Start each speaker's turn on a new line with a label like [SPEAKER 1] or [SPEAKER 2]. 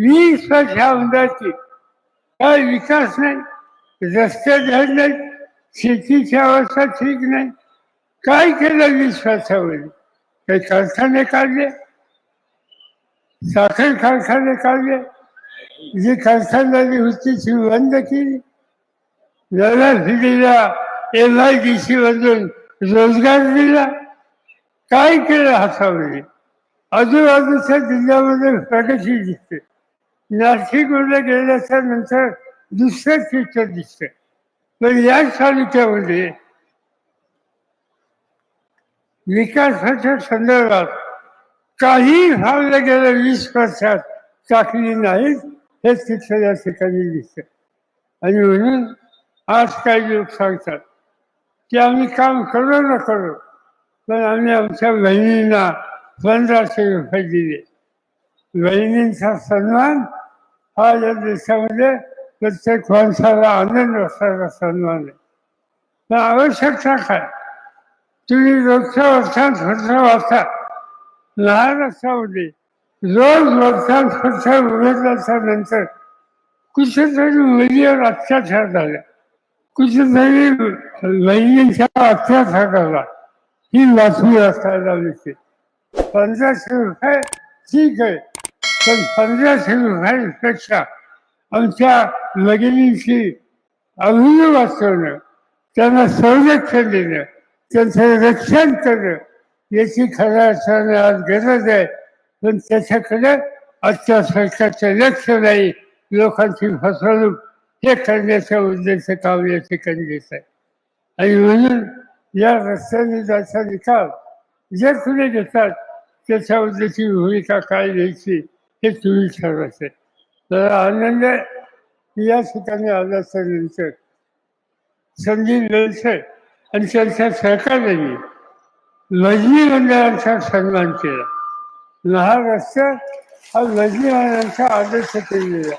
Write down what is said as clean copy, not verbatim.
[SPEAKER 1] 20 वर्ष आमदारकी, काय विकास नाही, रस्ते झाले नाहीत, शेतीची अवस्था ठीक नाही. काय केलं 20 वर्षामध्ये? काही कारखाने काढले, साखर कारखाने काढले, जी कारखानदारी होती ती बंद केली. नव्या पिढीला MIDC मधून रोजगार दिला. काय केलं हातामध्ये? आजूबाजूच्या जिल्ह्यामध्ये प्रगती दिसते. नाशिकमध्ये गेल्याच्या नंतर दुसरं चित्र दिसतं. पण या तालुक्यामध्ये विकासाच्या संदर्भात काही भागलं गेलं 20 वर्षात टाकली नाहीत, हे चित्र या ठिकाणी दिसतं. आणि म्हणून आज काही लोक सांगतात की आम्ही काम करू न करू, पण आम्ही आमच्या बहिणींना 1500 रुपये दिले. बहिणींचा सन्मान हा या देशामध्ये प्रत्येक माणसाला आनंद असणारा सन्मान आहे. पण आवश्यकता काय? तुम्ही रोजच्या वर्षात खर्च वाचा, लहान असामध्ये रोज वर्षात खर्च उघडल्याच्या नंतर कुठेतरी मुलीवर अत्याचार झाला, कुठेतरी बहिणींच्या अत्याचार झाला, ही बातमी असायला मिळते. 1500 रुपये ठीक आहे, पण 1500 रुपयांपेक्षा आमच्या भगिनींची अभिनव वाचवणं, त्यांना संरक्षण देणं, त्यांचं रक्षण करणं याची खऱ्या अर्थाने आज गरज आहे. पण त्याच्याकडे आजच्या सरकारचं लक्ष नाही. लोकांची फसवणूक हे करण्याच्या उद्देश काम या ठिकाणी घेत आहे. आणि म्हणून या रस्त्याने जायचा निकाल जे कुणी घेतात त्याच्या उद्देशी भूमिका काय घ्यायची हे तुम्ही ठरवायचे. तर आनंद या ठिकाणी आल्याच्या नंतर संदीप बेलसे आणि त्यांच्या सहकार्याने लजनी मंडळांचा सन्मान केला. महाराष्ट्र हा लजनी मंडळांचा आदर्श केलेला.